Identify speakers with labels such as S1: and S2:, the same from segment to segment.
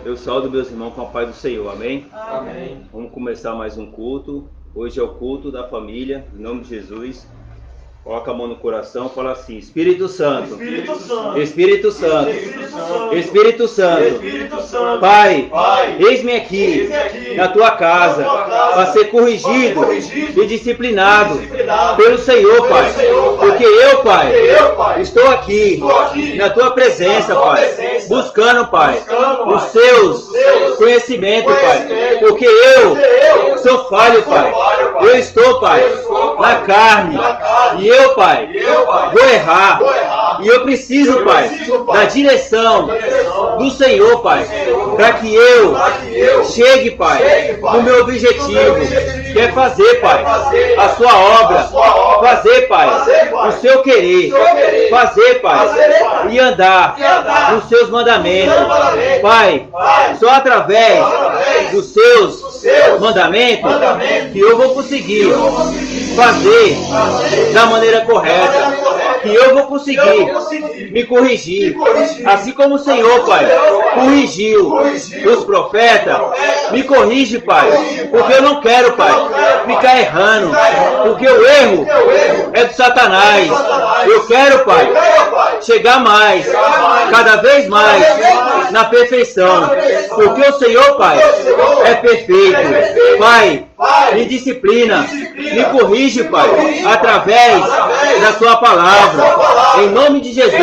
S1: Eu saúdo meus irmãos com a paz do Senhor, amém?
S2: Amém.
S1: Vamos começar mais um culto. Hoje é o culto da família, em nome de Jesus. Coloca a mão no coração, fala assim: Espírito Santo,
S2: Espírito Santo,
S1: Espírito Santo,
S2: Espírito Santo,
S1: Espírito Santo,
S2: Espírito Santo,
S1: Pai,
S2: Pai,
S1: eis-me aqui, na tua casa, para ser corrigido e disciplinado pelo Senhor, Pai. Porque eu, Pai, estou aqui na tua presença, Pai, buscando, Pai, os seus conhecimentos, Pai. Porque eu sou falho, Pai. Eu estou, Pai, na carne. E eu, Pai, vou errar. E eu preciso, Pai, da direção do Senhor, Pai, para que eu chegue, Pai, no meu objetivo, que é fazer, Pai, a sua obra, fazer, Pai, o seu querer, fazer, Pai, e andar nos seus mandamentos. Pai, só através dos seus mandamentos que eu vou conseguir fazer da maneira correta, que eu vou conseguir me corrigir, assim como o Senhor, Pai, corrigiu os profetas. Me corrige, Pai, porque eu não quero, Pai, ficar errando, porque o erro é do Satanás. Eu quero, Pai, chegar mais, cada vez mais na perfeição, porque o Senhor, Pai, é perfeito. Pai, me disciplina, me corrige, Pai, através da sua palavra, em nome de Jesus.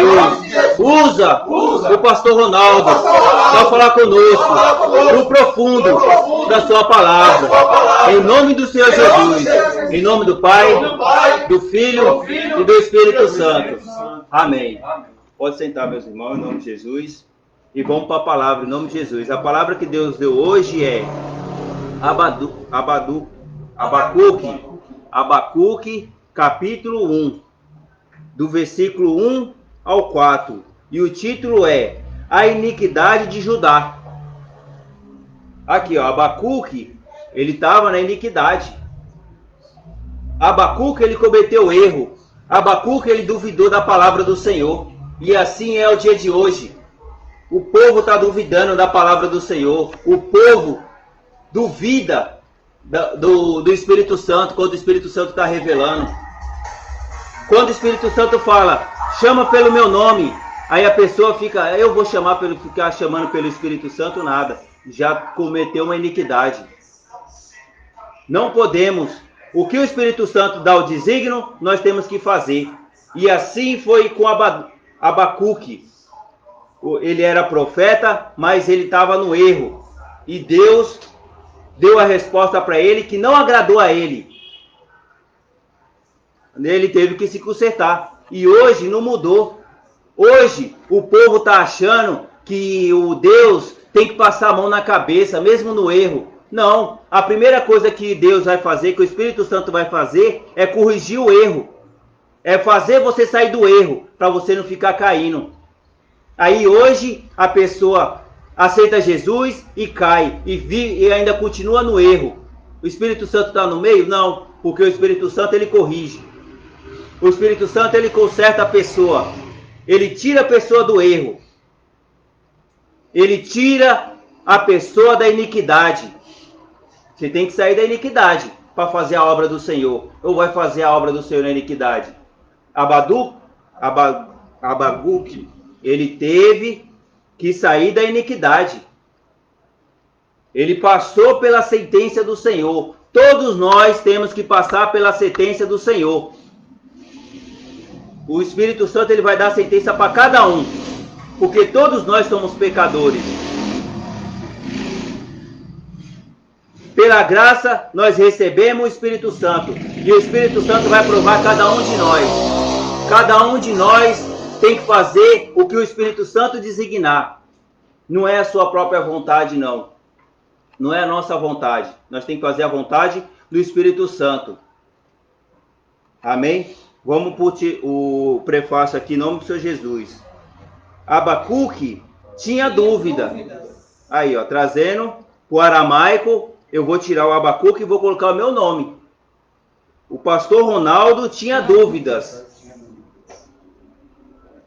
S1: Usa o pastor Ronaldo para falar conosco no profundo da sua palavra, em nome do Senhor Jesus, em nome do Pai, do Filho e do Espírito Santo. Amém. Pode sentar, meus irmãos, em nome de Jesus, e vamos para a palavra, em nome de Jesus. A palavra que Deus deu hoje é Abacuque, capítulo 1, do versículo 1 ao 4. E o título é A Iniquidade de Judá. Aqui, ó, Abacuque, ele estava na iniquidade. Abacuque, ele cometeu erro. Abacuque, ele duvidou da palavra do Senhor. E assim é o dia de hoje. O povo está duvidando da palavra do Senhor. O povo duvida do Espírito Santo, quando o Espírito Santo está revelando. Quando o Espírito Santo fala, chama pelo meu nome, aí a pessoa fica, eu vou ficar chamando pelo Espírito Santo, nada. Já cometeu uma iniquidade. Não podemos. O que o Espírito Santo dá o desígnio, nós temos que fazer. E assim foi com Abacuque. Ele era profeta, mas ele estava no erro. E Deus deu a resposta para ele que não agradou a ele. Ele teve que se consertar. E hoje não mudou. Hoje o povo está achando que o Deus tem que passar a mão na cabeça, mesmo no erro. Não. A primeira coisa que Deus vai fazer, que o Espírito Santo vai fazer, é corrigir o erro. É fazer você sair do erro, para você não ficar caindo. Aí hoje a pessoa aceita Jesus e cai, e ainda continua no erro. O Espírito Santo está no meio? Não, porque o Espírito Santo ele corrige. O Espírito Santo ele conserta a pessoa. Ele tira a pessoa do erro. Ele tira a pessoa da iniquidade. Você tem que sair da iniquidade para fazer a obra do Senhor. Ou vai fazer a obra do Senhor na iniquidade? Abacuque, ele teve que sair da iniquidade. Ele passou pela sentença do Senhor. Todos nós temos que passar pela sentença do Senhor. O Espírito Santo ele vai dar a sentença para cada um, porque todos nós somos pecadores. Pela graça nós recebemos o Espírito Santo, e o Espírito Santo vai provar cada um de nós. Cada um de nós tem que fazer o que o Espírito Santo designar. Não é a sua própria vontade, não. Não é a nossa vontade. Nós temos que fazer a vontade do Espírito Santo. Amém? Vamos por o prefácio aqui em nome do Senhor Jesus. Abacuque tinha dúvida. Aí, ó, trazendo o aramaico, eu vou tirar o Abacuque e vou colocar o meu nome. O pastor Ronaldo tinha dúvidas.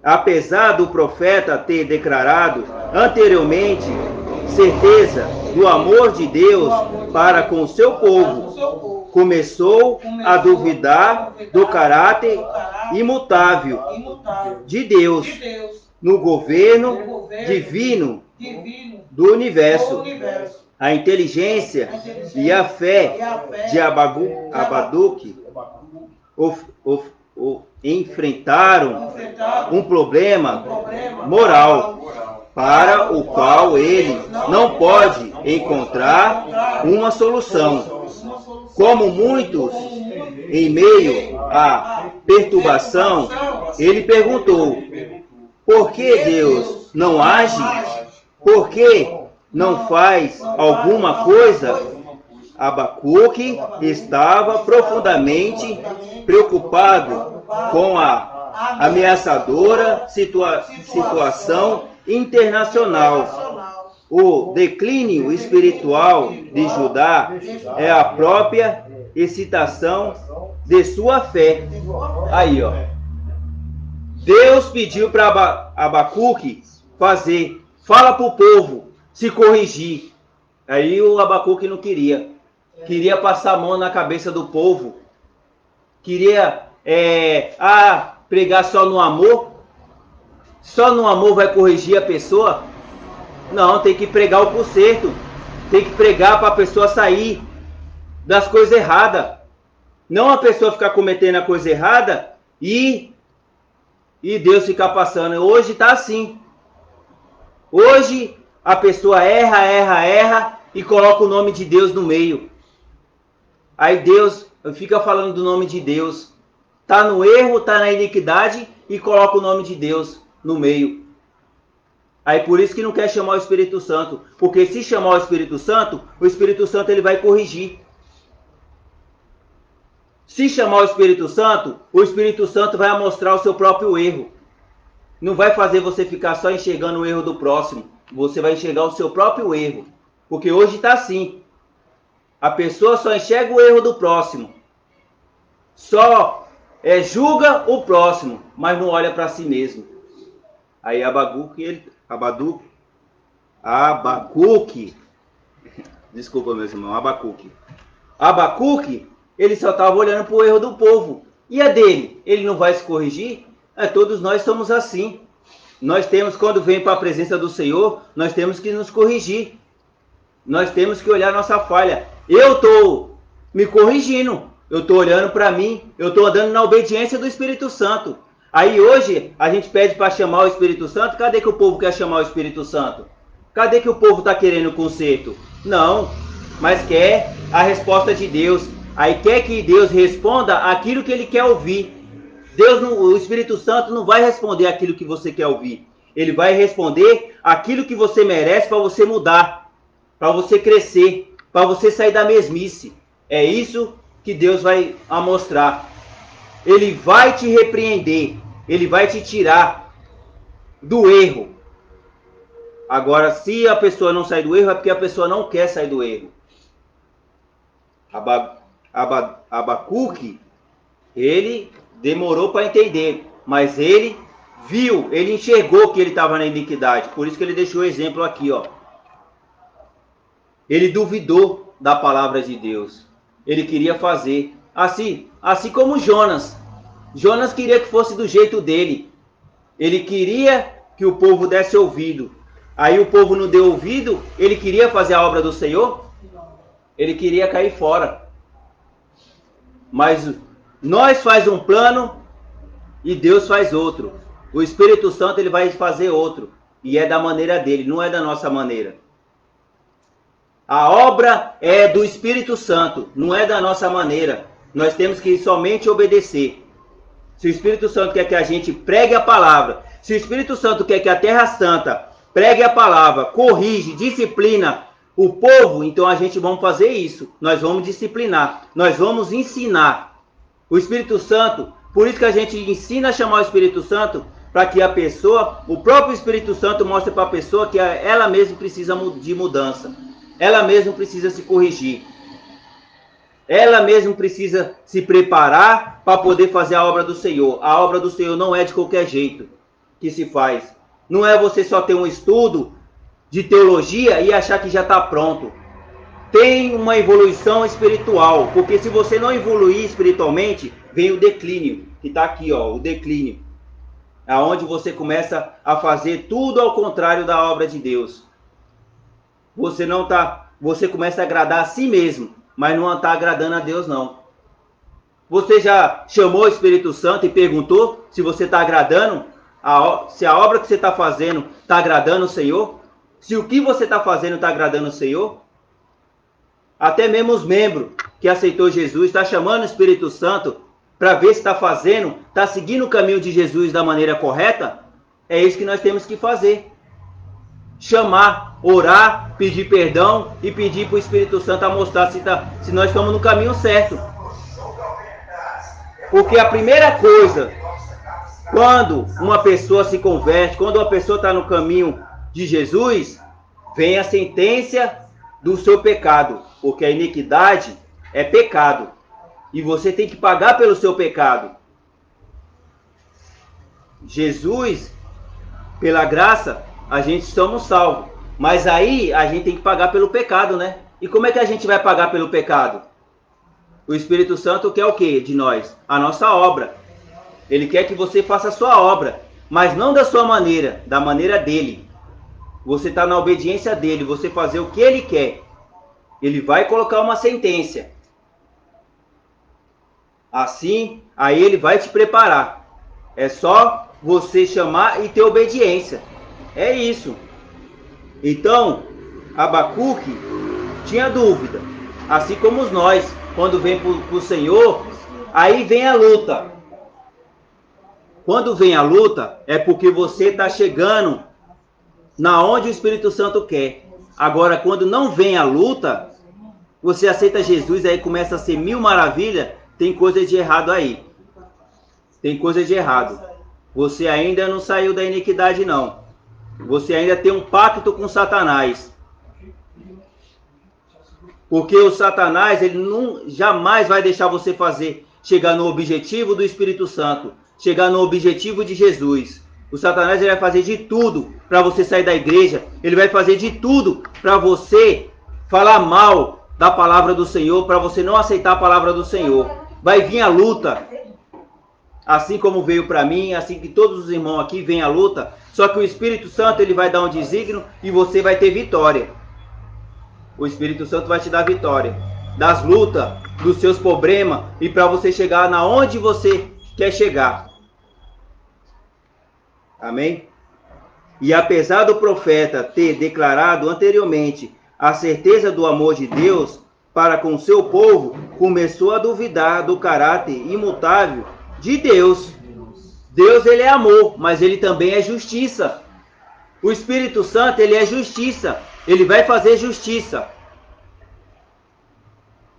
S1: Apesar do profeta ter declarado anteriormente certeza do amor de Deus para com o seu povo, começou a duvidar do caráter imutável de Deus no governo divino do universo. A inteligência e a fé de Abacuque enfrentaram um problema moral para o qual ele não pode encontrar uma solução. Como muitos, em meio à perturbação, ele perguntou: por que Deus não age? Por que não faz alguma coisa? Abacuque estava profundamente preocupado com a ameaçadora situação internacional. O declínio espiritual de Judá é a própria excitação de sua fé. Aí, ó. Deus pediu para Abacuque fala para o povo se corrigir. Aí o Abacuque não queria. Queria passar a mão na cabeça do povo. Queria pregar só no amor. Só no amor vai corrigir a pessoa? Não, tem que pregar o conserto. Tem que pregar para a pessoa sair das coisas erradas. Não a pessoa ficar cometendo a coisa errada e Deus ficar passando. Hoje está assim. Hoje a pessoa erra e coloca o nome de Deus no meio. Aí Deus fica falando do nome de Deus. Está no erro, está na iniquidade e coloca o nome de Deus no meio. Aí por isso que não quer chamar o Espírito Santo. Porque se chamar o Espírito Santo ele vai corrigir. Se chamar o Espírito Santo vai mostrar o seu próprio erro. Não vai fazer você ficar só enxergando o erro do próximo. Você vai enxergar o seu próprio erro. Porque hoje está assim. A pessoa só enxerga o erro do próximo. Só julga o próximo, mas não olha para si mesmo. Aí Abacuque, desculpa meus irmãos, Abacuque, ele só estava olhando para o erro do povo. E a dele? Ele não vai se corrigir? Todos nós somos assim. Nós temos, quando vem para a presença do Senhor, nós temos que nos corrigir. Nós temos que olhar nossa falha. Eu estou me corrigindo. Eu estou olhando para mim. Eu estou andando na obediência do Espírito Santo. Aí hoje a gente pede para chamar o Espírito Santo. Cadê que o povo quer chamar o Espírito Santo? Cadê que o povo está querendo conserto? Não, mas quer a resposta de Deus. Aí quer que Deus responda aquilo que ele quer ouvir. O Espírito Santo não vai responder aquilo que você quer ouvir. Ele vai responder aquilo que você merece para você mudar, para você crescer, para você sair da mesmice. É isso que Deus vai mostrar. Ele vai te repreender. Ele vai te tirar do erro. Agora, se a pessoa não sai do erro, é porque a pessoa não quer sair do erro. Abacuque, ele demorou para entender, mas ele viu, ele enxergou que ele estava na iniquidade. Por isso que ele deixou o exemplo aqui, ó. Ele duvidou da palavra de Deus. Ele queria fazer assim como Jonas. Jonas queria que fosse do jeito dele. Ele queria que o povo desse ouvido. Aí o povo não deu ouvido. Ele queria fazer a obra do Senhor. Ele queria cair fora. Mas nós faz um plano e Deus faz outro. O Espírito Santo ele vai fazer outro. E é da maneira dele, não é da nossa maneira. A obra é do Espírito Santo, não é da nossa maneira. Nós temos que somente obedecer. Se o Espírito Santo quer que a gente pregue a palavra, se o Espírito Santo quer que a Terra Santa pregue a palavra, corrige, disciplina o povo, então a gente vamos fazer isso. Nós vamos disciplinar, nós vamos ensinar. O Espírito Santo, por isso que a gente ensina a chamar o Espírito Santo, para que a pessoa, o próprio Espírito Santo mostre para a pessoa que ela mesma precisa de mudança. Ela mesma precisa se corrigir. Ela mesma precisa se preparar para poder fazer a obra do Senhor. A obra do Senhor não é de qualquer jeito que se faz. Não é você só ter um estudo de teologia e achar que já está pronto. Tem uma evolução espiritual, porque se você não evoluir espiritualmente, vem o declínio, que está aqui, ó, o declínio. Aonde você começa a fazer tudo ao contrário da obra de Deus. Você começa a agradar a si mesmo, mas não está agradando a Deus, não. Você já chamou o Espírito Santo e perguntou se você está agradando, se a obra que você está fazendo está agradando o Senhor? Se o que você está fazendo está agradando o Senhor? Até mesmo os membros que aceitou Jesus, está chamando o Espírito Santo para ver se está fazendo, está seguindo o caminho de Jesus da maneira correta? É isso que nós temos que fazer. Chamar, orar, pedir perdão e pedir para o Espírito Santo a mostrar se nós estamos no caminho certo. Porque a primeira coisa, quando uma pessoa se converte, quando uma pessoa está no caminho de Jesus, vem a sentença do seu pecado, porque a iniquidade é pecado, e você tem que pagar pelo seu pecado. Jesus, pela graça, a gente somos salvos, mas aí a gente tem que pagar pelo pecado, né? E como é que a gente vai pagar pelo pecado? O Espírito Santo quer o quê de nós? A nossa obra. Ele quer que você faça a sua obra, mas não da sua maneira, da maneira dele. Você está na obediência dele, você fazer o que ele quer. Ele vai colocar uma sentença. Assim, aí ele vai te preparar. É só você chamar e ter obediência. É isso. Então, Abacuque tinha dúvida. Assim como nós, quando vem para o Senhor, aí vem a luta. Quando vem a luta, é porque você está chegando na onde o Espírito Santo quer. Agora, quando não vem a luta, você aceita Jesus, aí começa a ser mil maravilhas, tem coisa de errado aí. Tem coisa de errado. Você ainda não saiu da iniquidade, não. Você ainda tem um pacto com Satanás. Porque o Satanás, ele jamais vai deixar você chegar no objetivo do Espírito Santo, chegar no objetivo de Jesus. O Satanás, ele vai fazer de tudo para você sair da igreja. Ele vai fazer de tudo para você falar mal da palavra do Senhor, para você não aceitar a palavra do Senhor. Vai vir a luta, assim como veio para mim, assim que todos os irmãos aqui vem a luta. Só que o Espírito Santo, ele vai dar um desígnio e você vai ter vitória. O Espírito Santo vai te dar vitória das lutas, dos seus problemas, e para você chegar na onde você quer chegar. Amém? E apesar do profeta ter declarado anteriormente a certeza do amor de Deus para com o seu povo, começou a duvidar do caráter imutável de Deus. Deus, ele é amor, mas ele também é justiça. O Espírito Santo, ele é justiça. Ele vai fazer justiça.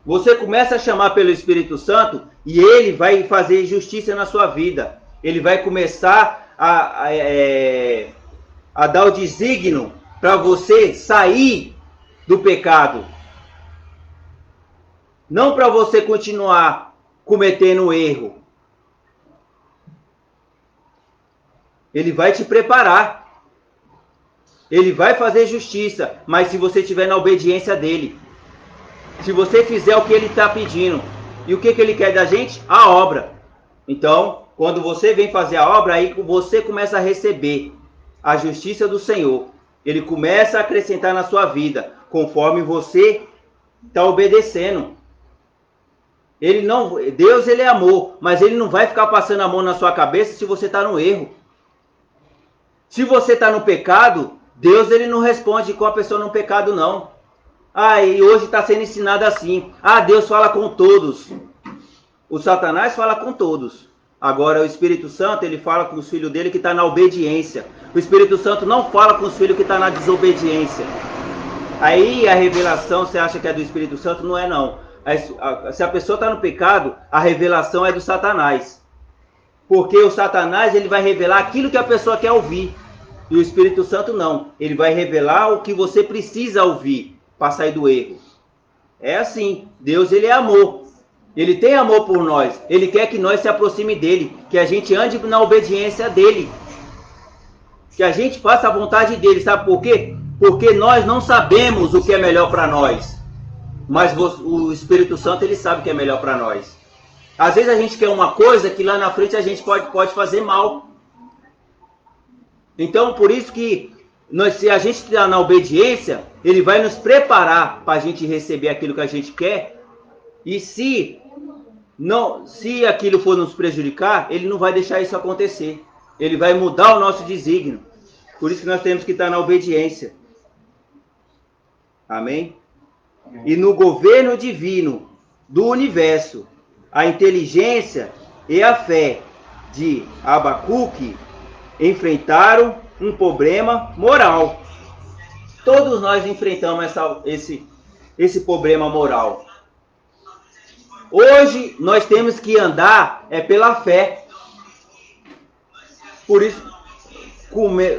S1: Você começa a chamar pelo Espírito Santo e ele vai fazer justiça na sua vida. Ele vai começar a dar o desígnio para você sair do pecado. Não para você continuar cometendo erro. Ele vai te preparar. Ele vai fazer justiça, mas se você estiver na obediência dele. Se você fizer o que ele está pedindo. E o que ele quer da gente? A obra. Então, quando você vem fazer a obra, aí você começa a receber a justiça do Senhor. Ele começa a acrescentar na sua vida, conforme você está obedecendo. Deus, ele é amor, mas ele não vai ficar passando a mão na sua cabeça se você está no erro. Se você está no pecado, Deus, ele não responde com a pessoa no pecado, não. E hoje está sendo ensinado assim. Deus fala com todos. O Satanás fala com todos. Agora o Espírito Santo, ele fala com os filhos dele que está na obediência. O Espírito Santo não fala com os filhos que estão na desobediência. Aí a revelação, você acha que é do Espírito Santo? Não é, não. Se a pessoa está no pecado, a revelação é do Satanás. Porque o Satanás, ele vai revelar aquilo que a pessoa quer ouvir. E o Espírito Santo não. Ele vai revelar o que você precisa ouvir para sair do erro. É assim. Deus, ele é amor. Ele tem amor por nós. Ele quer que nós se aproxime dele. Que a gente ande na obediência dele. Que a gente faça a vontade dele. Sabe por quê? Porque nós não sabemos o que é melhor para nós. Mas o Espírito Santo, ele sabe o que é melhor para nós. Às vezes a gente quer uma coisa que lá na frente a gente pode fazer mal. Então, por isso que se a gente está na obediência, ele vai nos preparar para a gente receber aquilo que a gente quer. E se aquilo for nos prejudicar, ele não vai deixar isso acontecer. Ele vai mudar o nosso desígnio. Por isso que nós temos que estar na obediência. Amém? E no governo divino do universo, a inteligência e a fé de Abacuque enfrentaram um problema moral. Todos nós enfrentamos esse problema moral. Hoje nós temos que andar pela fé. Por isso,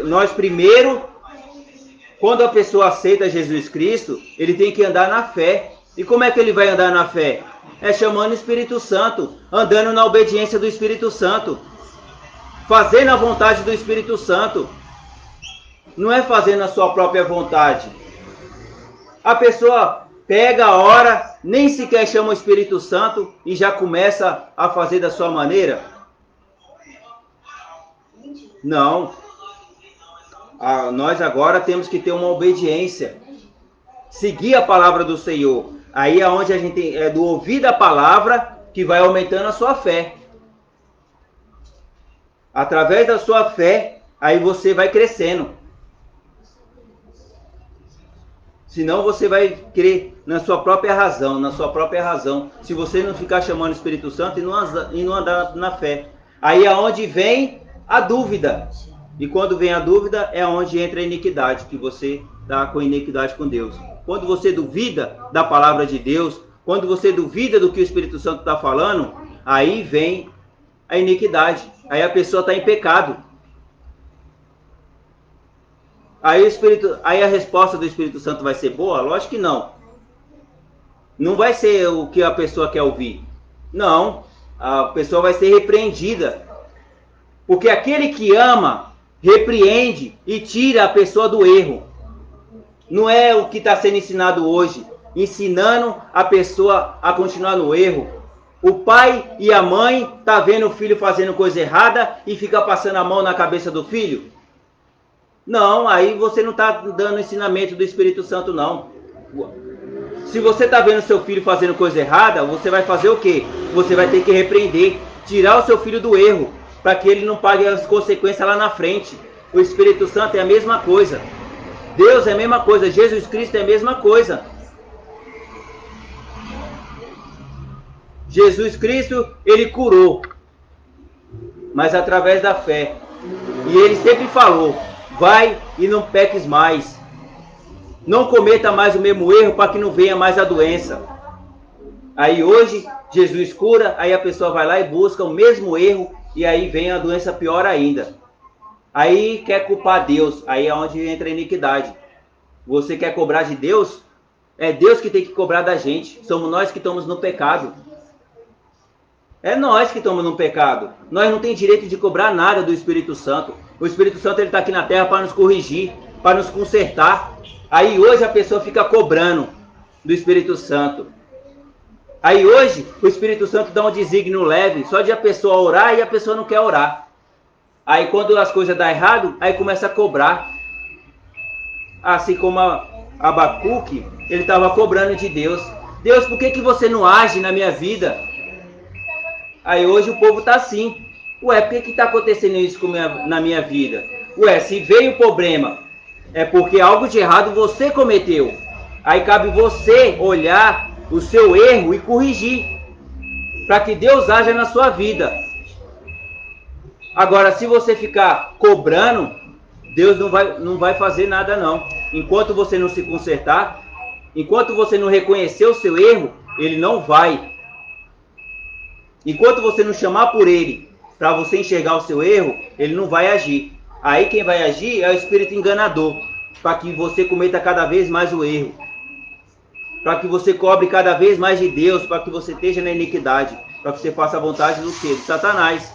S1: nós primeiro, quando a pessoa aceita Jesus Cristo, ele tem que andar na fé. E como é que ele vai andar na fé? É chamando o Espírito Santo, andando na obediência do Espírito Santo, fazendo a vontade do Espírito Santo. Não é fazendo a sua própria vontade. A pessoa pega a hora, nem sequer chama o Espírito Santo e já começa a fazer da sua maneira. Não. Nós agora temos que ter uma obediência. Seguir a palavra do Senhor. Aí é onde a gente é do ouvir da palavra que vai aumentando a sua fé. Através da sua fé, aí você vai crescendo. Senão você vai crer na sua própria razão, se você não ficar chamando o Espírito Santo e não andar na fé. Aí é onde vem a dúvida. E quando vem a dúvida, é onde entra a iniquidade, que você está com iniquidade com Deus. Quando você duvida da palavra de Deus, quando você duvida do que o Espírito Santo está falando, aí vem a iniquidade. Aí a pessoa está em pecado. Aí a resposta do Espírito Santo vai ser boa? Lógico que não. Não vai ser o que a pessoa quer ouvir. Não. A pessoa vai ser repreendida. Porque aquele que ama, repreende e tira a pessoa do erro. Não é o que está sendo ensinado hoje. Ensinando a pessoa a continuar no erro. O pai e a mãe tá vendo o filho fazendo coisa errada e fica passando a mão na cabeça do filho. Não, aí você não está dando ensinamento do Espírito Santo, não. Se você está vendo seu filho fazendo coisa errada, você vai fazer o quê? Você vai ter que repreender, tirar o seu filho do erro, para que ele não pague as consequências lá na frente. O Espírito Santo é a mesma coisa. Deus é a mesma coisa. Jesus Cristo é a mesma coisa. Jesus Cristo, ele curou, mas através da fé. E ele sempre falou: vai e não peques mais. Não cometa mais o mesmo erro para que não venha mais a doença. Aí hoje, Jesus cura, aí a pessoa vai lá e busca o mesmo erro, e aí vem a doença pior ainda. Aí quer culpar Deus, aí é onde entra a iniquidade. Você quer cobrar de Deus? É Deus que tem que cobrar da gente. Somos nós que estamos no pecado. É nós que estamos no pecado. Nós não temos direito de cobrar nada do Espírito Santo. O Espírito Santo está aqui na terra para nos corrigir, para nos consertar. Aí hoje a pessoa fica cobrando do Espírito Santo. Aí hoje o Espírito Santo dá um desígnio leve, só de a pessoa orar e a pessoa não quer orar. Aí quando as coisas dão errado, aí começa a cobrar. Assim como Abacuque, ele estava cobrando de Deus. Deus, por que você não age na minha vida? Aí hoje o povo está assim. Ué, por que está acontecendo isso na minha vida? Ué, se veio o problema, é porque algo de errado você cometeu. Aí cabe você olhar o seu erro e corrigir, para que Deus haja na sua vida. Agora, se você ficar cobrando, Deus não vai fazer nada não. Enquanto você não se consertar, enquanto você não reconhecer o seu erro, Ele não vai. Enquanto você não chamar por Ele, para você enxergar o seu erro, Ele não vai agir. Aí quem vai agir é o espírito enganador, para que você cometa cada vez mais o erro. Para que você cobre cada vez mais de Deus, para que você esteja na iniquidade, para que você faça a vontade do quê? De Satanás.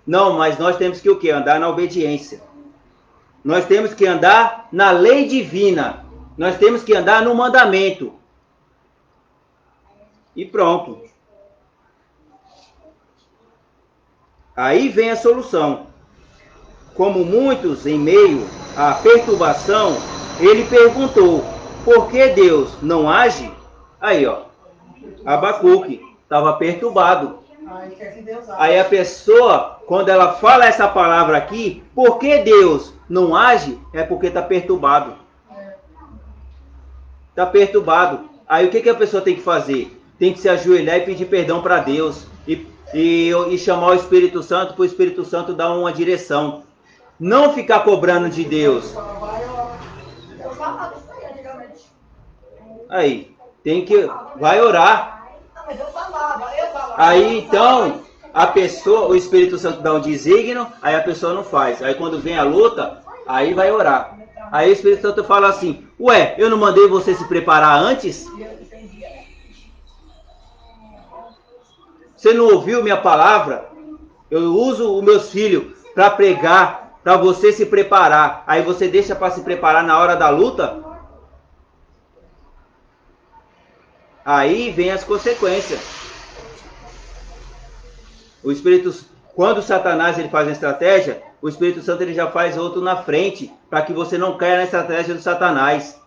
S1: Não, mas nós temos que o quê? Andar na obediência. Nós temos que andar na lei divina. Nós temos que andar no mandamento. E pronto. Aí vem a solução. Como muitos, em meio à perturbação, ele perguntou, por que Deus não age? Aí, ó, Abacuque estava perturbado. Aí a pessoa, quando ela fala essa palavra aqui, por que Deus não age? É porque está perturbado. Está perturbado. Aí o que a pessoa tem que fazer? Tem que se ajoelhar e pedir perdão para Deus. E chamar o Espírito Santo, para o Espírito Santo dar uma direção. Não ficar cobrando de Deus. Aí, vai orar. Aí então, a pessoa, o Espírito Santo dá um desígnio, aí a pessoa não faz. Aí quando vem a luta, aí vai orar. Aí o Espírito Santo fala assim, ué, eu não mandei você se preparar antes? Você não ouviu minha palavra? Eu uso os meus filhos para pregar, para você se preparar. Aí você deixa para se preparar na hora da luta? Aí vem as consequências. O Espírito, quando Satanás ele faz uma estratégia, o Espírito Santo ele já faz outro na frente, para que você não caia na estratégia do Satanás.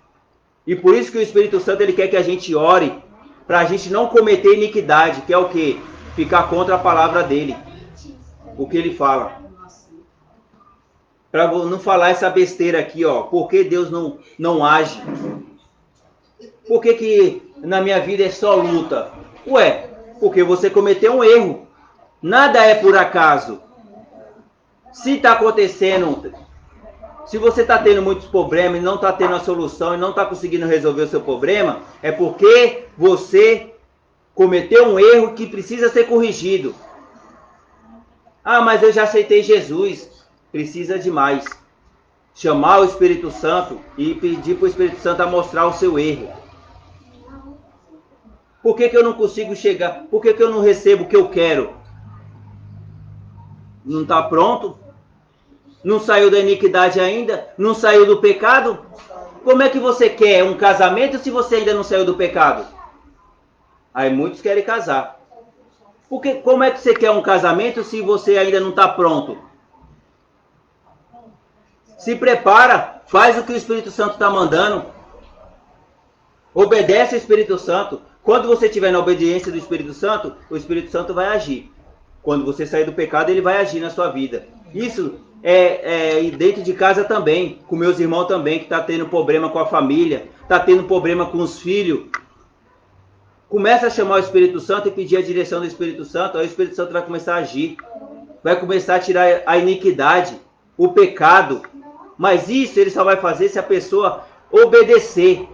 S1: E por isso que o Espírito Santo ele quer que a gente ore, para a gente não cometer iniquidade, que é o quê? Ficar contra a palavra dele, o que ele fala. Para não falar essa besteira aqui, ó, por que Deus não age? Por que na minha vida é só luta? Ué, porque você cometeu um erro. Nada é por acaso. Se está acontecendo, se você está tendo muitos problemas e não está tendo a solução e não está conseguindo resolver o seu problema, é porque você cometeu um erro que precisa ser corrigido. Ah, mas eu já aceitei Jesus. Precisa de mais. Chamar o Espírito Santo e pedir para o Espírito Santo a mostrar o seu erro. Por que eu não consigo chegar? Por que eu não recebo o que eu quero? Não está pronto? Não saiu da iniquidade ainda? Não saiu do pecado? Como é que você quer um casamento se você ainda não saiu do pecado? Aí muitos querem casar. Porque como é que você quer um casamento se você ainda não está pronto? Se prepara, faz o que o Espírito Santo está mandando. Obedece ao Espírito Santo. Quando você estiver na obediência do Espírito Santo, o Espírito Santo vai agir. Quando você sair do pecado, ele vai agir na sua vida. Isso é dentro de casa também, com meus irmãos também, que está tendo problema com a família, está tendo problema com os filhos. Começa a chamar o Espírito Santo e pedir a direção do Espírito Santo, aí o Espírito Santo vai começar a agir. Vai começar a tirar a iniquidade, o pecado. Mas isso ele só vai fazer se a pessoa obedecer,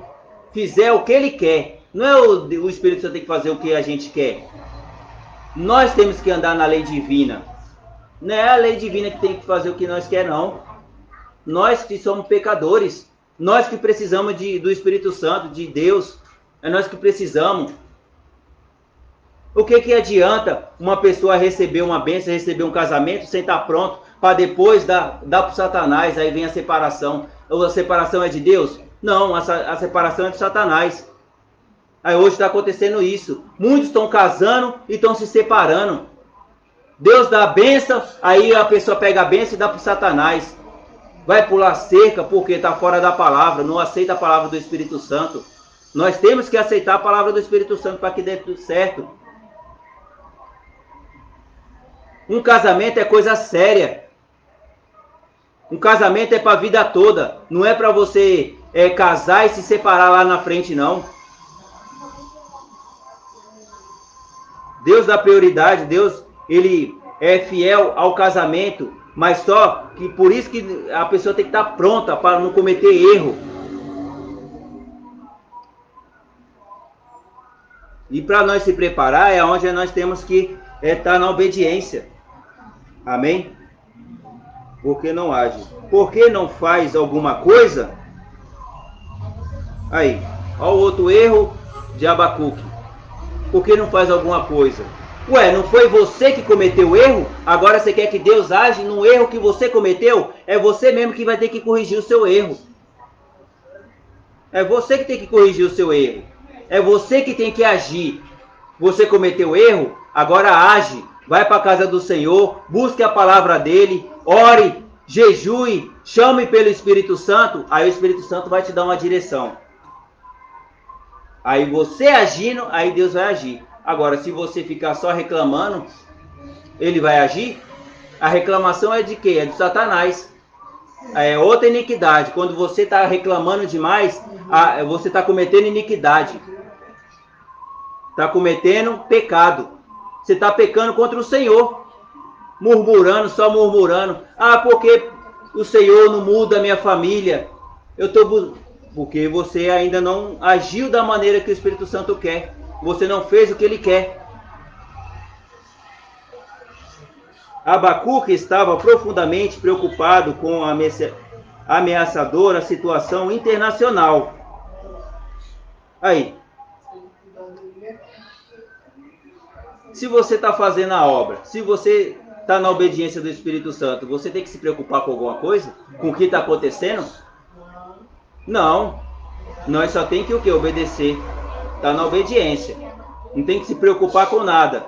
S1: fizer o que ele quer. Não é o Espírito Santo tem que fazer o que a gente quer. Nós temos que andar na lei divina. Não é a lei divina que tem que fazer o que nós quer, não. Nós que somos pecadores, nós que precisamos do Espírito Santo, de Deus, é nós que precisamos. O que adianta uma pessoa receber uma bênção, receber um casamento sem estar pronto, para depois dar para o Satanás, aí vem a separação. Ou a separação é de Deus? Não, a separação é de Satanás. Aí hoje está acontecendo isso. Muitos estão casando e estão se separando. Deus dá a bênção, aí a pessoa pega a bênção e dá para o Satanás. Vai pular cerca porque está fora da palavra, não aceita a palavra do Espírito Santo. Nós temos que aceitar a palavra do Espírito Santo para que dê tudo certo. Um casamento é coisa séria. Um casamento é para a vida toda. Não é para você casar e se separar lá na frente, não. Deus dá prioridade, Deus ele é fiel ao casamento, mas só que por isso que a pessoa tem que estar pronta para não cometer erro. E para nós se preparar é onde nós temos que estar na obediência. Amém? Porque não age. Porque não faz alguma coisa? Aí, olha o outro erro de Abacuque. Por que não faz alguma coisa? Ué, não foi você que cometeu o erro? Agora você quer que Deus age no erro que você cometeu? É você mesmo que vai ter que corrigir o seu erro. É você que tem que corrigir o seu erro. É você que tem que agir. Você cometeu erro? Agora age. Vai para a casa do Senhor, busque a palavra dele, ore, jejue, chame pelo Espírito Santo. Aí o Espírito Santo vai te dar uma direção. Aí você agindo, aí Deus vai agir. Agora, se você ficar só reclamando, ele vai agir? A reclamação é de quê? É de Satanás. É outra iniquidade. Quando você está reclamando demais, você está cometendo iniquidade. Está cometendo pecado. Você está pecando contra o Senhor. Murmurando, só murmurando. Ah, porque o Senhor não muda a minha família. Porque você ainda não agiu da maneira que o Espírito Santo quer. Você não fez o que ele quer. Abacuque estava profundamente preocupado com a ameaçadora situação internacional. Aí. Se você está fazendo a obra, se você está na obediência do Espírito Santo, você tem que se preocupar com alguma coisa? Com o que está acontecendo? Não. Nós só tem que o quê? Obedecer. Está na obediência. Não tem que se preocupar com nada.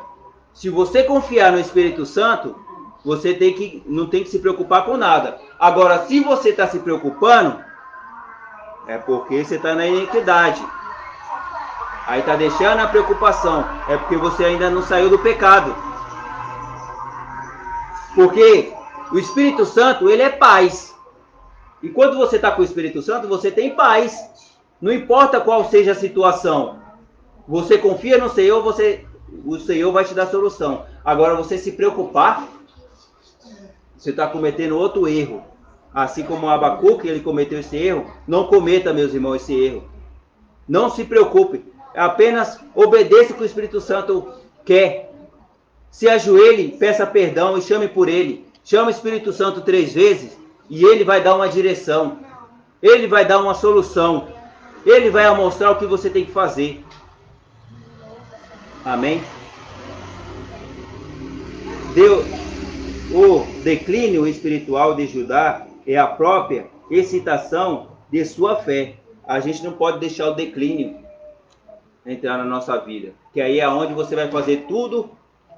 S1: Se você confiar no Espírito Santo, você não tem que se preocupar com nada. Agora, se você está se preocupando, é porque você está na iniquidade. Aí está deixando a preocupação. É porque você ainda não saiu do pecado. Porque o Espírito Santo, ele é paz. E quando você está com o Espírito Santo, você tem paz. Não importa qual seja a situação. Você confia no Senhor, o Senhor vai te dar solução. Agora, você se preocupar, você está cometendo outro erro. Assim como o Abacuque, ele cometeu esse erro. Não cometa, meus irmãos, esse erro. Não se preocupe. Apenas obedeça o que o Espírito Santo quer. Se ajoelhe, peça perdão e chame por ele. Chame o Espírito Santo 3 vezes e ele vai dar uma direção. Ele vai dar uma solução. Ele vai mostrar o que você tem que fazer. Amém? O declínio espiritual de Judá é a própria excitação de sua fé. A gente não pode deixar o declínio entrar na nossa vida. Que aí é onde você vai fazer tudo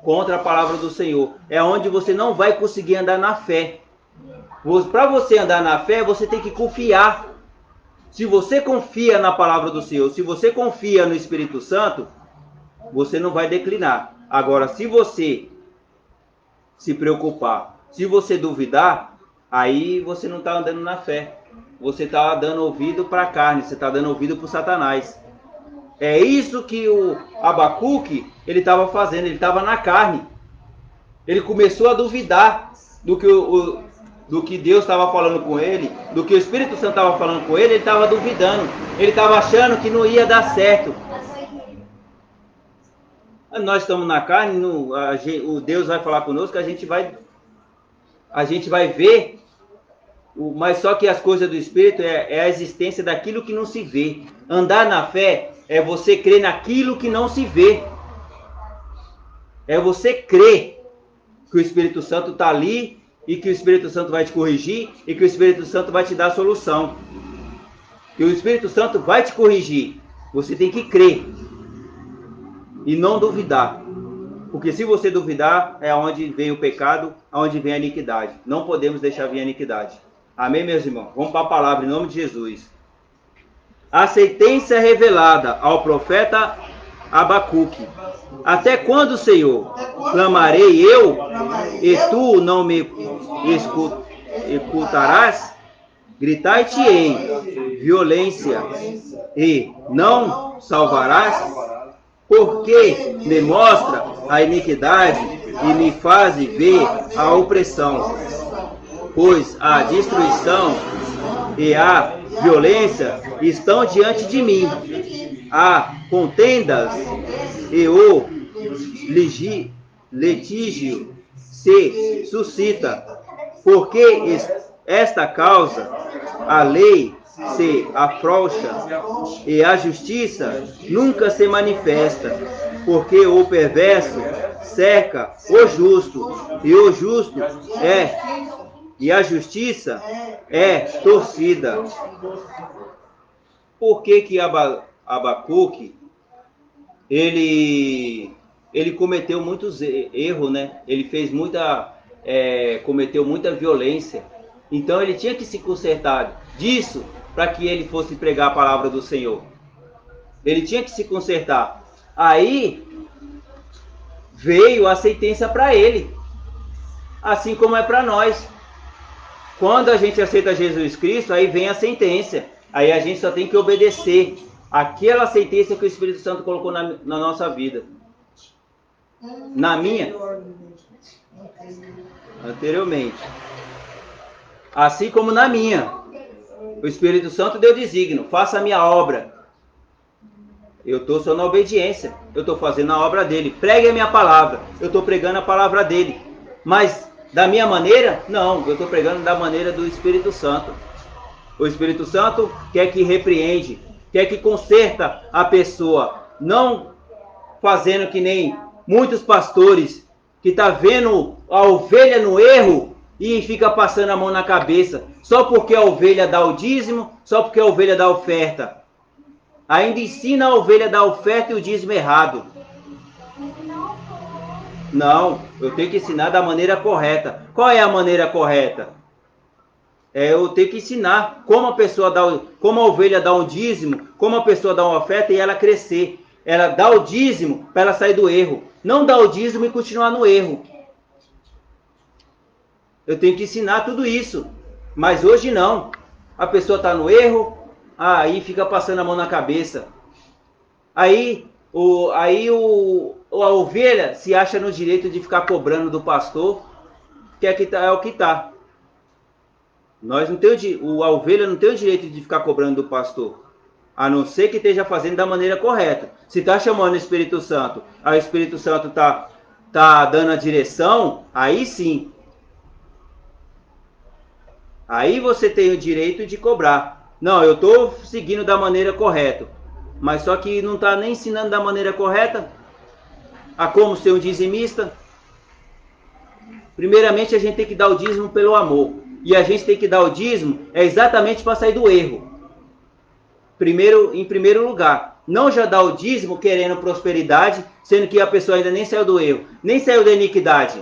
S1: contra a palavra do Senhor. É onde você não vai conseguir andar na fé. Para você andar na fé, você tem que confiar. Se você confia na palavra do Senhor, se você confia no Espírito Santo, você não vai declinar. Agora, se você se preocupar, se você duvidar, aí você não está andando na fé. Você está dando ouvido para a carne, você está dando ouvido para o Satanás. É isso que o Abacuque, ele estava fazendo, ele estava na carne. Ele começou a duvidar do que Deus estava falando com ele, do que o Espírito Santo estava falando com ele estava duvidando. Ele estava achando que não ia dar certo. Nós estamos na carne, o Deus vai falar conosco, a gente vai ver, mas só que as coisas do Espírito é a existência daquilo que não se vê. Andar na fé é você crer naquilo que não se vê. É você crer que o Espírito Santo está ali e que o Espírito Santo vai te corrigir e que o Espírito Santo vai te dar a solução. Que o Espírito Santo vai te corrigir. Você tem que crer e não duvidar. Porque se você duvidar, é onde vem o pecado, onde vem a iniquidade. Não podemos deixar vir a iniquidade. Amém, meus irmãos? Vamos para a palavra em nome de Jesus. A sentença revelada ao profeta Abacuque. Até quando, Senhor, clamarei eu, e tu não me escutarás? Gritai-te-ei violência, e não salvarás? Porque me mostra a iniquidade e me faz ver a opressão. Pois a destruição e a violência estão diante de mim. Há contendas e o litígio se suscita. Porque esta causa, a lei se afrouxa e a justiça nunca se manifesta, porque o perverso cerca o justo, e o justo e a justiça é torcida. Por que Abacuque ele cometeu muitos erros, né? Ele fez cometeu muita violência. Então ele tinha que se consertar disso para que ele fosse pregar a palavra do Senhor. Ele tinha que se consertar. Aí veio a sentença para ele, assim como é para nós. Quando a gente aceita Jesus Cristo, aí vem a sentença. Aí a gente só tem que obedecer aquela sentença que o Espírito Santo colocou na nossa vida. Na minha? Anteriormente. Assim como na minha. O Espírito Santo deu desígnio. Faça a minha obra. Eu estou só na obediência. Eu estou fazendo a obra dele. Pregue a minha palavra. Eu estou pregando a palavra dele. Mas da minha maneira? Não. Eu estou pregando da maneira do Espírito Santo. O Espírito Santo quer que repreende. Quer que conserta a pessoa. Não fazendo que nem muitos pastores que tá vendo a ovelha no erro e fica passando a mão na cabeça. Só porque a ovelha dá o dízimo, só porque a ovelha dá a oferta. Ainda ensina a ovelha a dar a oferta e o dízimo errado. Não, eu tenho que ensinar da maneira correta. Qual é a maneira correta? Eu tenho que ensinar como como a ovelha dá um dízimo, como a pessoa dá uma oferta e ela crescer. Ela dá o dízimo para ela sair do erro. Não dá o dízimo e continuar no erro. Eu tenho que ensinar tudo isso. Mas hoje não. A pessoa está no erro, aí fica passando a mão na cabeça. Aí a ovelha se acha no direito de ficar cobrando do pastor, que é o que está. A ovelha não tem o direito de ficar cobrando do pastor, a não ser que esteja fazendo da maneira correta. Se está chamando o Espírito Santo, aí o Espírito Santo está dando a direção, aí sim. Aí você tem o direito de cobrar. Não, eu estou seguindo da maneira correta, mas só que não está nem ensinando da maneira correta a como ser um dizimista. Primeiramente a gente tem que dar o dízimo pelo amor. E a gente tem que dar o dízimo exatamente para sair do erro. Em primeiro lugar. Não já dar o dízimo querendo prosperidade, sendo que a pessoa ainda nem saiu do erro, nem saiu da iniquidade.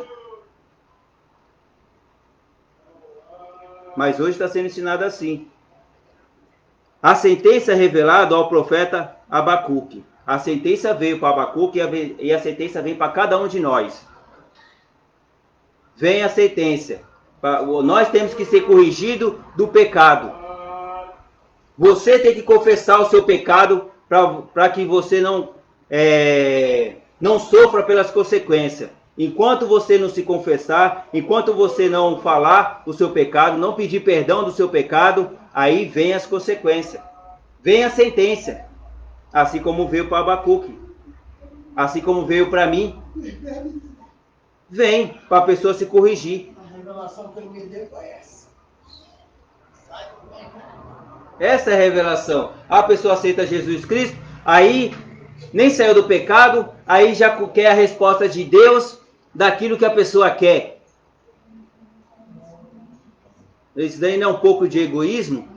S1: Mas hoje está sendo ensinado assim. A sentença é revelada ao profeta Abacuque. A sentença veio para Abacuque e a sentença vem para cada um de nós. Vem a sentença. Nós temos que ser corrigidos do pecado. Você tem que confessar o seu pecado para que você não sofra pelas consequências. Enquanto você não se confessar, enquanto você não falar o seu pecado, não pedir perdão do seu pecado, aí vem as consequências. Vem a sentença. Assim como veio para Abacuque. Assim como veio para mim. Vem para a pessoa se corrigir.
S3: A revelação que ele me deu foi essa.
S1: Essa é a revelação. A pessoa aceita Jesus Cristo, aí nem saiu do pecado, aí já quer a resposta de Deus daquilo que a pessoa quer. Isso daí não é um pouco de egoísmo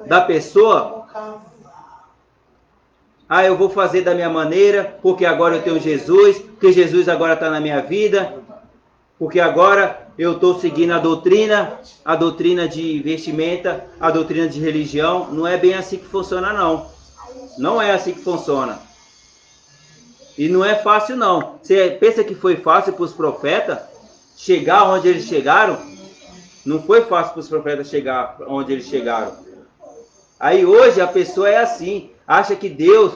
S1: da pessoa? Eu vou fazer da minha maneira, porque agora eu tenho Jesus, porque Jesus agora está na minha vida, porque agora eu estou seguindo a doutrina de vestimenta, a doutrina de religião. Não é bem assim que funciona, não. Não é assim que funciona. E não é fácil, não. Você pensa que foi fácil para os profetas chegar onde eles chegaram? Não foi fácil para os profetas chegar onde eles chegaram. Aí hoje a pessoa é assim. Acha que Deus,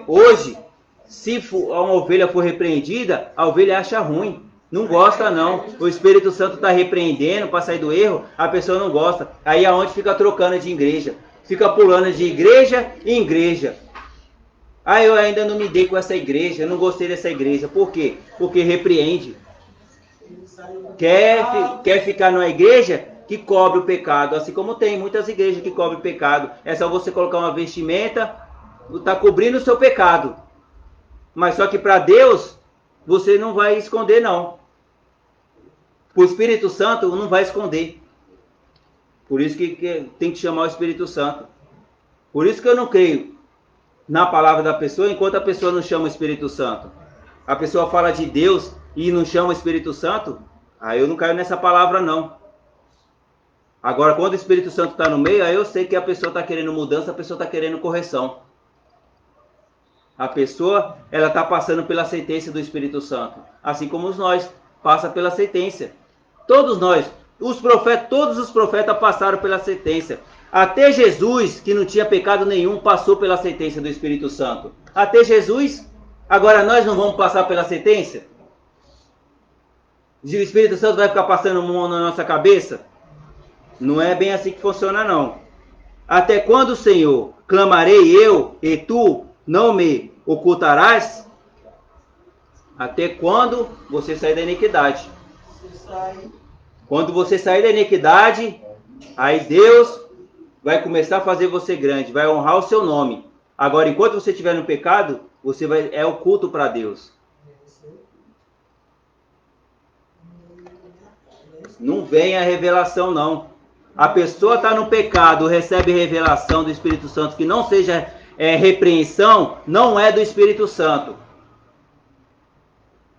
S1: hoje, se uma ovelha for repreendida, a ovelha acha ruim. Não gosta, não. O Espírito Santo está repreendendo para sair do erro, a pessoa não gosta. Aí aonde fica trocando de igreja. Fica pulando de igreja em igreja. Eu ainda não me dei com essa igreja, eu não gostei dessa igreja. Por quê? Porque repreende. Quer ficar numa igreja que cobre o pecado, assim como tem muitas igrejas que cobrem o pecado. É só você colocar uma vestimenta, está cobrindo o seu pecado. Mas só que para Deus, você não vai esconder não. O Espírito Santo não vai esconder. Por isso que tem que chamar o Espírito Santo. Por isso que eu não creio na palavra da pessoa enquanto a pessoa não chama o Espírito Santo. A pessoa fala de Deus e não chama o Espírito Santo, aí eu não caio nessa palavra não. Agora, quando o Espírito Santo está no meio, aí eu sei que a pessoa está querendo mudança, a pessoa está querendo correção. A pessoa, ela está passando pela sentença do Espírito Santo. Assim como nós, passa pela sentença. Todos nós, todos os profetas passaram pela sentença. Até Jesus, que não tinha pecado nenhum, passou pela sentença do Espírito Santo. Até Jesus, agora nós não vamos passar pela sentença? O Espírito Santo vai ficar passando mão na nossa cabeça? Não é bem assim que funciona não. Até quando, Senhor, clamarei eu e tu não me ocultarás? Até quando você sair da iniquidade? Quando você sair da iniquidade, aí Deus vai começar a fazer você grande, vai honrar o seu nome. Agora, enquanto você estiver no pecado, é oculto para Deus. Não vem a revelação, não. A pessoa está no pecado, recebe revelação do Espírito Santo, que não seja repreensão, não é do Espírito Santo.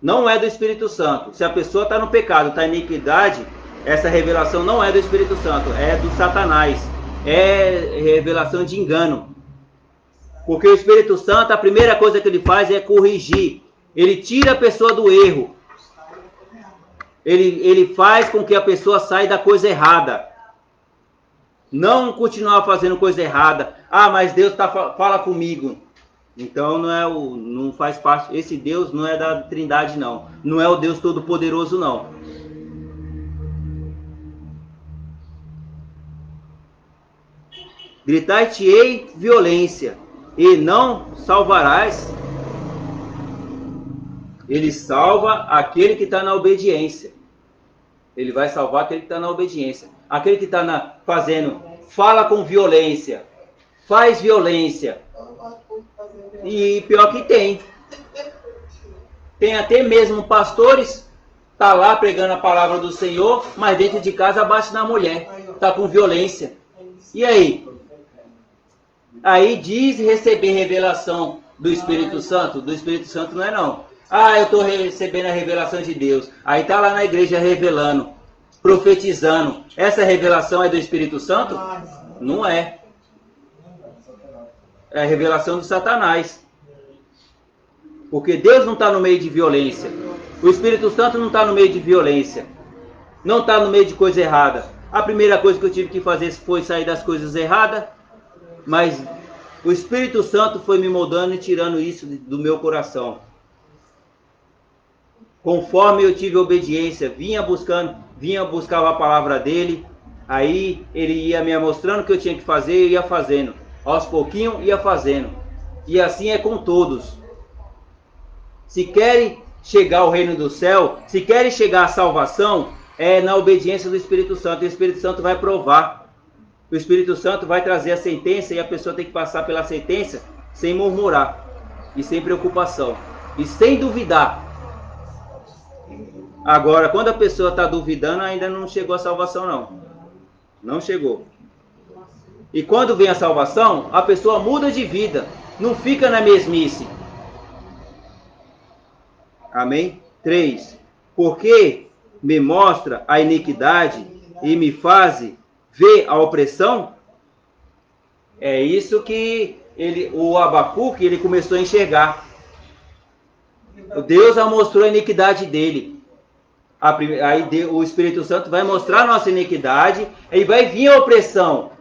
S1: Não é do Espírito Santo. Se a pessoa está no pecado, está em iniquidade, essa revelação não é do Espírito Santo, é do Satanás. É revelação de engano. Porque o Espírito Santo, a primeira coisa que ele faz é corrigir. Ele tira a pessoa do erro. Ele faz com que a pessoa saia da coisa errada. Não continuar fazendo coisa errada. Ah, mas Deus fala comigo. Então não faz parte. Esse Deus não é da Trindade, não. Não é o Deus Todo-Poderoso, não. Gritar-te-ei violência, e não salvarás. Ele salva aquele que está na obediência. Ele vai salvar aquele que está na obediência. Aquele que está fala com violência, faz violência. E pior que tem. Tem até mesmo pastores, tá lá pregando a palavra do Senhor, mas dentro de casa bate na mulher. Tá com violência. E aí? Aí diz receber revelação do Espírito Santo. Do Espírito Santo não é não. Ah, eu estou recebendo a revelação de Deus. Aí está lá na igreja revelando, profetizando. Essa revelação é do Espírito Santo? Não é. É a revelação do Satanás. Porque Deus não está no meio de violência. O Espírito Santo não está no meio de violência. Não está no meio de coisa errada. A primeira coisa que eu tive que fazer foi sair das coisas erradas. Mas o Espírito Santo foi me moldando e tirando isso do meu coração. Conforme eu tive obediência, vinha buscar a palavra dele, aí ele ia me mostrando o que eu tinha que fazer, eu ia fazendo. Aos pouquinhos ia fazendo. E assim é com todos. Se querem chegar ao reino do céu, se querem chegar à salvação, é na obediência do Espírito Santo. E o Espírito Santo vai provar. O Espírito Santo vai trazer a sentença e a pessoa tem que passar pela sentença sem murmurar e sem preocupação e sem duvidar. Agora, quando a pessoa está duvidando, ainda não chegou a salvação, não. Não chegou. E quando vem a salvação, a pessoa muda de vida, não fica na mesmice. Amém? 3. Porque me mostra a iniquidade e me faz ver a opressão? É isso que o Abacuque ele começou a enxergar. Deus já mostrou a iniquidade dele. Aí o Espírito Santo vai mostrar a nossa iniquidade e vai vir a opressão.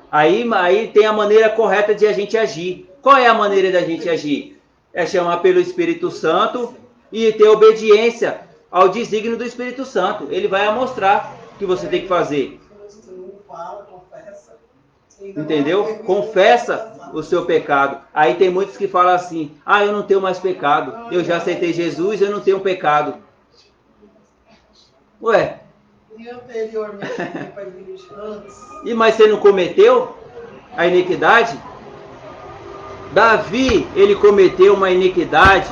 S1: Aí tem a maneira correta de a gente agir. Qual é a maneira da gente agir? É chamar pelo Espírito Santo e ter obediência ao desígnio do Espírito Santo. Ele vai mostrar o que você tem que fazer. Entendeu? Confessa o seu pecado. Aí tem muitos que falam assim: ah, eu não tenho mais pecado. Eu já aceitei Jesus, eu não tenho pecado. Ué,
S3: E anteriormente, para a igreja, antes.
S1: E mas você não cometeu a iniquidade? Davi, ele cometeu uma iniquidade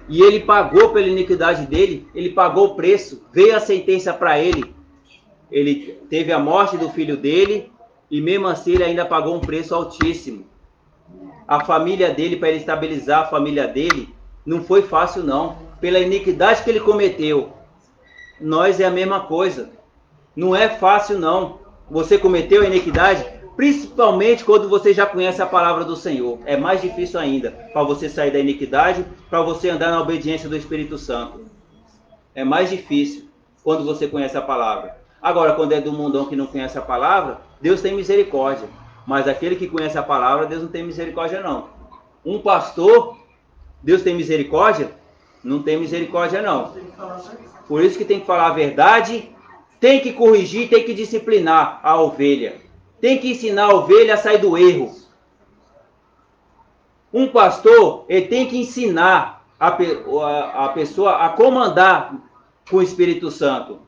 S1: e ele pagou pela iniquidade dele, ele pagou o preço, veio a sentença para ele. Ele teve a morte do filho dele e mesmo assim ele ainda pagou um preço altíssimo. A família dele, para ele estabilizar a família dele, não foi fácil não, pela iniquidade que ele cometeu. Nós é a mesma coisa, não é fácil não. Você cometeu a iniquidade, principalmente quando você já conhece a palavra do Senhor. É mais difícil ainda para você sair da iniquidade, para você andar na obediência do Espírito Santo. É mais difícil quando você conhece a palavra. Agora, quando é do mundão que não conhece a palavra, Deus tem misericórdia. Mas aquele que conhece a palavra, Deus não tem misericórdia não. Um pastor, Deus tem misericórdia? Não tem misericórdia não. Por isso que tem que falar a verdade, tem que corrigir, tem que disciplinar a ovelha. Tem que ensinar a ovelha a sair do erro. Um pastor, ele tem que ensinar a pessoa a comandar com o Espírito Santo,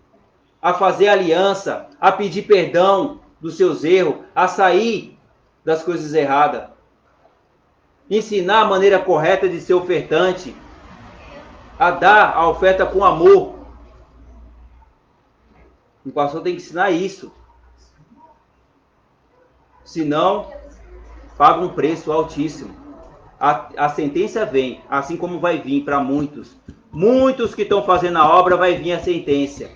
S1: a fazer aliança, a pedir perdão dos seus erros, a sair das coisas erradas. Ensinar a maneira correta de ser ofertante, a dar a oferta com amor. O pastor tem que ensinar isso. Senão, paga um preço altíssimo. A sentença vem, assim como vai vir para muitos. Muitos que estão fazendo a obra, vai vir a sentença.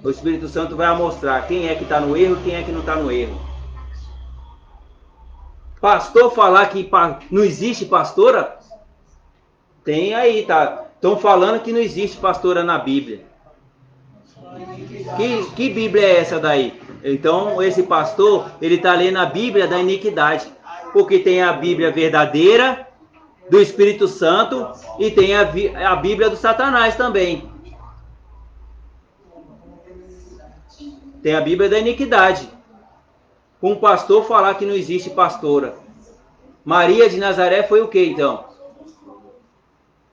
S1: O Espírito Santo vai mostrar quem é que está no erro e quem é que não está no erro. Pastor falar que não existe pastora? Tem aí, tá? Estão falando que não existe pastora na Bíblia. Que Bíblia é essa daí? Então, esse pastor, ele está lendo a Bíblia da iniquidade. Porque tem a Bíblia verdadeira, do Espírito Santo, e tem a Bíblia do Satanás também. Tem a Bíblia da iniquidade. Um pastor falar que não existe pastora. Maria de Nazaré foi o que então?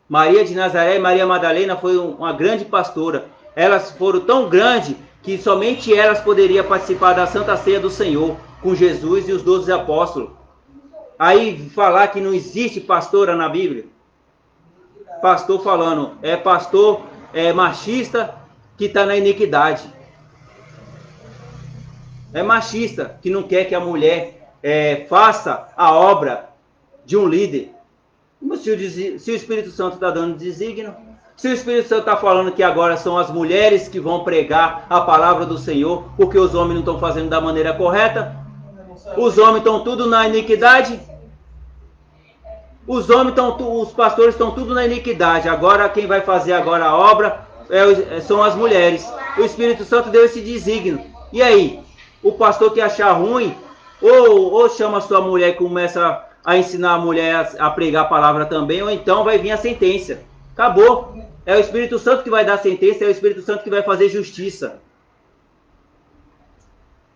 S1: Maria de Nazaré e Maria Madalena foi uma grande pastora. Elas foram tão grandes que somente elas poderiam participar da Santa Ceia do Senhor, com Jesus e os 12 apóstolos. Aí falar que não existe pastora na Bíblia. Pastor falando, pastor machista que está na iniquidade. É machista que não quer que a mulher faça a obra de um líder. Se o Espírito Santo está dando desígnio, se o Espírito Santo está falando que agora são as mulheres que vão pregar a palavra do Senhor, porque os homens não estão fazendo da maneira correta, os homens estão tudo na iniquidade, os pastores estão tudo na iniquidade, agora quem vai fazer agora a obra são as mulheres. O Espírito Santo deu esse desígnio. E aí? O pastor que achar ruim, ou chama a sua mulher e começa a ensinar a mulher a pregar a palavra também, ou então vai vir a sentença. Acabou. É o Espírito Santo que vai dar a sentença, é o Espírito Santo que vai fazer justiça.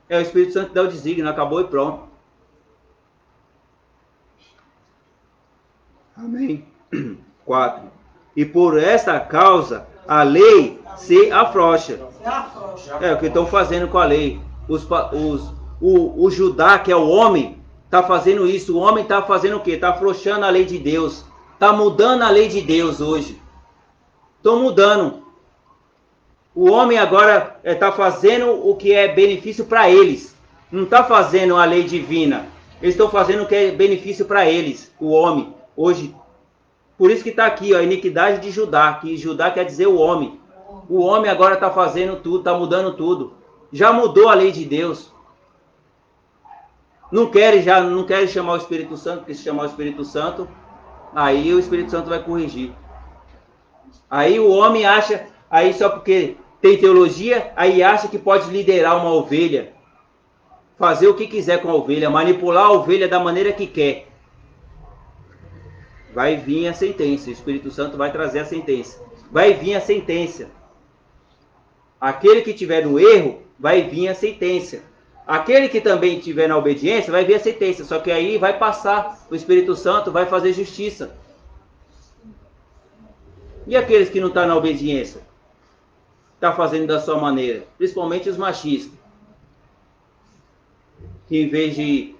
S1: É o Espírito Santo que dá o desígnio, acabou e pronto. Amém. 4. E por esta causa a lei se afrouxa. É o que estão fazendo com a lei. O Judá, que é o homem, está fazendo isso. O homem está fazendo o quê? Está afrouxando a lei de Deus. Está mudando a lei de Deus hoje. Estão mudando. O homem agora está fazendo o que é benefício para eles. Não está fazendo a lei divina. Eles estão fazendo o que é benefício para eles. O homem, hoje. Por isso que está aqui, ó, a iniquidade de Judá. Que Judá quer dizer o homem. O homem agora está fazendo tudo, está mudando tudo. Já mudou a lei de Deus. Não querem chamar o Espírito Santo, porque se chamar o Espírito Santo, aí o Espírito Santo vai corrigir. Aí o homem acha, aí só porque tem teologia, aí acha que pode liderar uma ovelha. Fazer o que quiser com a ovelha, manipular a ovelha da maneira que quer. Vai vir a sentença, o Espírito Santo vai trazer a sentença. Vai vir a sentença. Aquele que tiver no erro, vai vir a sentença. Aquele que também tiver na obediência, vai vir a sentença. Só que aí vai passar, o Espírito Santo vai fazer justiça. E aqueles que não estão na obediência? está fazendo da sua maneira, principalmente os machistas, que em vez de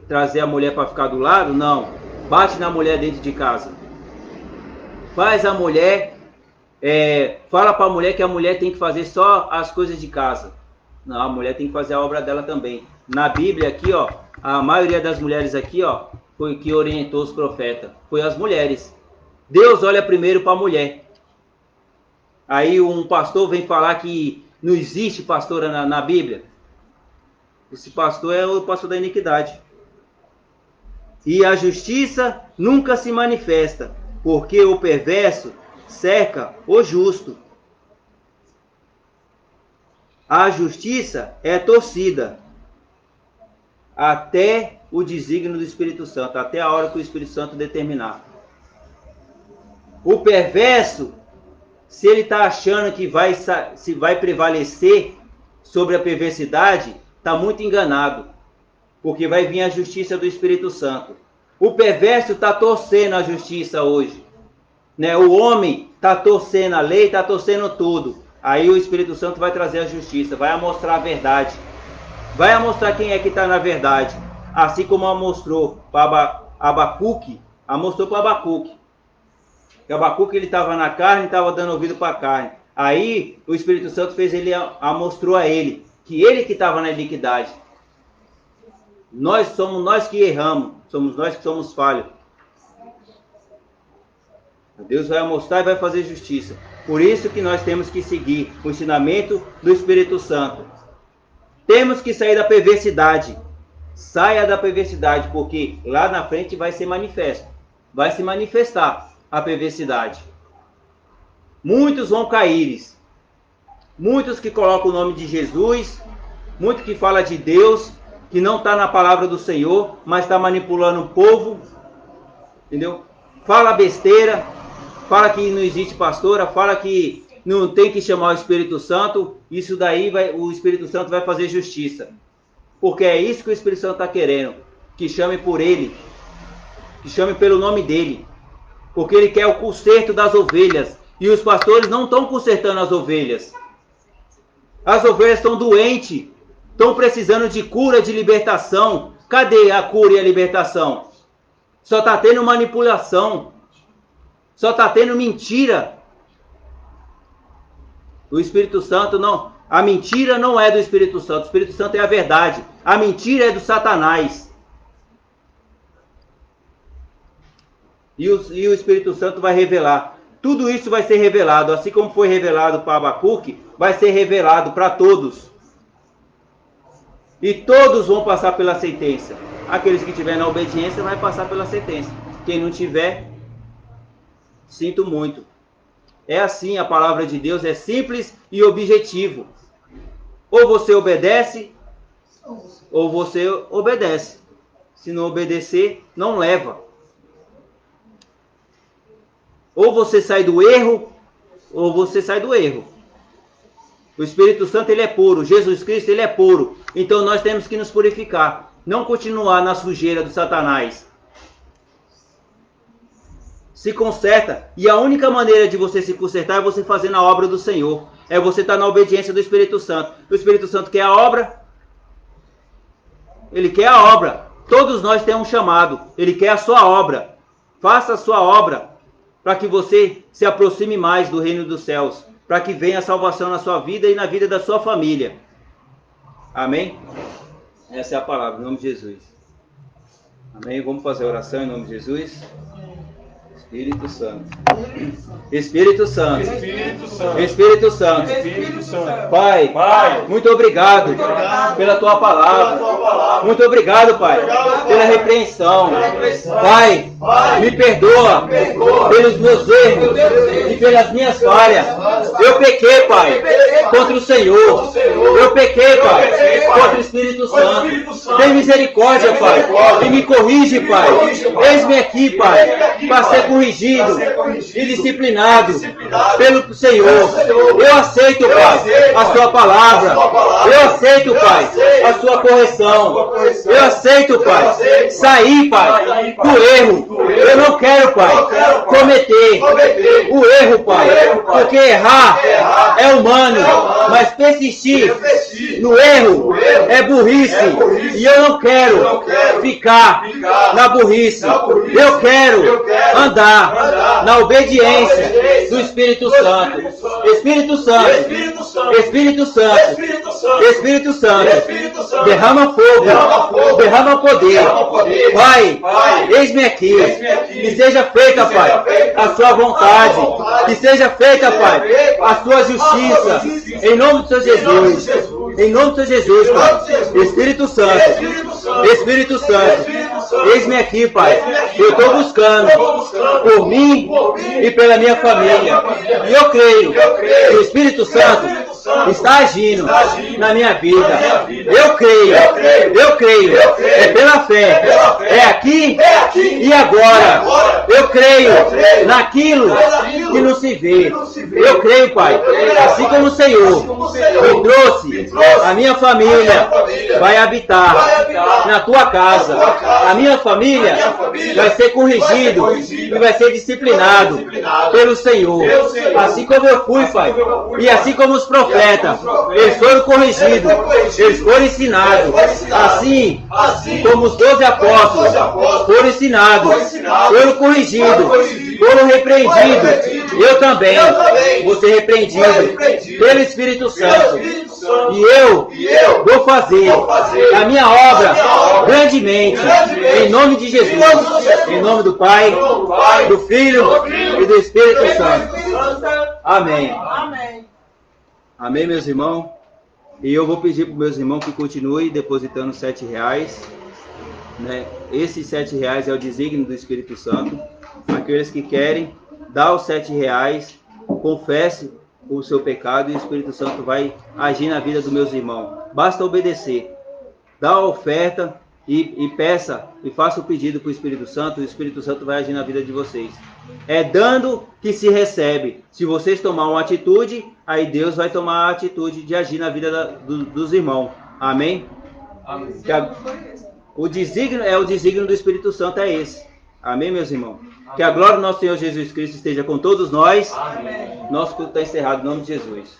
S1: trazer a mulher para ficar do lado, não, bate na mulher dentro de casa. Faz a mulher, fala para a mulher que a mulher tem que fazer só as coisas de casa. Não, a mulher tem que fazer a obra dela também. Na Bíblia aqui, ó, a maioria das mulheres aqui, ó, foi que orientou os profetas. Foi as mulheres. Deus olha primeiro para a mulher. Aí um pastor vem falar que não existe pastora na Bíblia. Esse pastor é o pastor da iniquidade. E a justiça nunca se manifesta, porque o perverso cerca o justo. A justiça é torcida até o desígnio do Espírito Santo, até a hora que o Espírito Santo determinar. O perverso, se ele está achando que vai prevalecer sobre a perversidade, está muito enganado, porque vai vir a justiça do Espírito Santo. O perverso está torcendo a justiça hoje, né? O homem está torcendo a lei, está torcendo tudo. Aí o Espírito Santo vai trazer a justiça, vai mostrar a verdade, vai mostrar quem é que está na verdade, assim como mostrou para Abacuque, mostrou para Abacuque. Que Abacuque ele estava na carne, estava dando ouvido para a carne. Aí o Espírito Santo fez ele, mostrou a ele que ele que estava na iniquidade. Somos nós que erramos, somos nós que somos falhos. Deus vai mostrar e vai fazer justiça. Por isso que nós temos que seguir o ensinamento do Espírito Santo. Temos que sair da perversidade. Saia da perversidade, porque lá na frente vai ser manifesto. Vai se manifestar a perversidade. Muitos vão cair. Muitos que colocam o nome de Jesus, muitos que falam de Deus, que não está na palavra do Senhor, mas está manipulando o povo, entendeu? Fala besteira, fala que não existe pastora, fala que não tem que chamar o Espírito Santo. Isso daí o Espírito Santo vai fazer justiça, porque é isso que o Espírito Santo está querendo, que chame por ele, que chame pelo nome dele, porque ele quer o conserto das ovelhas, e os pastores não estão consertando as ovelhas. As ovelhas estão doentes, estão precisando de cura, de libertação. Cadê a cura e a libertação? Só está tendo manipulação, só está tendo mentira. O Espírito Santo não, a mentira não é do Espírito Santo, o Espírito Santo é a verdade, a mentira é do Satanás. E o Espírito Santo vai revelar. Tudo isso vai ser revelado, assim como foi revelado para Abacuque, vai ser revelado para todos. E todos vão passar pela sentença. Aqueles que tiverem na obediência vão passar pela sentença. Quem não tiver, sinto muito. É assim, a palavra de Deus é simples e objetivo. Ou você obedece, ou você obedece. Se não obedecer, não leva. Ou você sai do erro, ou você sai do erro. O Espírito Santo ele é puro, Jesus Cristo ele é puro. Então nós temos que nos purificar, não continuar na sujeira do Satanás. Se conserta, e a única maneira de você se consertar é você fazendo a obra do Senhor. É você estar na obediência do Espírito Santo. O Espírito Santo quer a obra? Ele quer a obra. Todos nós temos um chamado. Ele quer a sua obra. Faça a sua obra, para que você se aproxime mais do reino dos céus, para que venha a salvação na sua vida e na vida da sua família. Amém? Essa é a palavra, em nome de Jesus. Amém? Vamos fazer a oração em nome de Jesus. Espírito Santo. Espírito Santo. Espírito Santo. Espírito Santo. Espírito Santo. Pai, muito obrigado pela tua palavra. Muito obrigado, Pai, pela repreensão. Pai, me perdoa pelos meus erros e pelas minhas falhas. Eu pequei, Pai, contra o Senhor. Eu pequei, Pai, contra o Espírito Santo. Tem misericórdia, Pai, e me corrige, Pai. Eis-me aqui, Pai, para ser corrigido e disciplinado pelo Senhor. Eu aceito, Pai, a sua palavra. Eu aceito, Pai, a sua correção. Eu aceito, Pai, sair, Pai, do erro. Eu não quero, Pai, cometer o erro, Pai. Porque errar é humano, mas persistir no erro é burrice. E eu não quero ficar na burrice. Eu quero andar na obediência do Espírito Santo. Espírito Santo, Espírito Santo, Espírito Santo, derrama fogo, derrama poder. Pai, eis-me aqui. Que seja feita, Pai, a sua vontade. Que seja feita, Pai, a sua justiça. Em nome do Senhor Jesus. Em nome do Senhor Jesus, Pai. Espírito Santo, Espírito Santo, eis-me aqui, Pai. Eu estou buscando por mim e pela minha família. E eu creio que o Espírito Santo está agindo na minha vida. Eu creio. É pela fé. É aqui e agora. Eu creio naquilo que não se vê. Eu creio, Pai. Assim como o Senhor me trouxe, a minha família vai habitar na tua casa. A minha família vai ser corrigido e vai ser disciplinado pelo Senhor. Assim como eu fui, Pai. E assim como os profetas, eles foram corrigidos, eles foram ensinados. Assim como os 12 apóstolos foram ensinados, foram corrigidos, foram repreendidos. Eu também vou ser repreendido pelo Espírito Santo. E eu vou fazer a minha obra grandemente, em nome de Jesus, em nome do Pai, do Filho e do Espírito Santo. Amém. Amém, meus irmãos. E eu vou pedir para os meus irmãos que continuem depositando R$7. Né? Esses R$7 é o desígnio do Espírito Santo. Aqueles que querem, dá os R$7, confesse o seu pecado e o Espírito Santo vai agir na vida dos meus irmãos. Basta obedecer. Dá a oferta e peça e faça o pedido para o Espírito Santo. O Espírito Santo vai agir na vida de vocês. É dando que se recebe. Se vocês tomarem uma atitude, aí Deus vai tomar a atitude de agir na vida dos irmãos. Amém? Amém. O desígnio do Espírito Santo é esse. Amém, meus irmãos? Amém. Que a glória do nosso Senhor Jesus Cristo esteja com todos nós. Amém. Nosso culto está encerrado em nome de Jesus.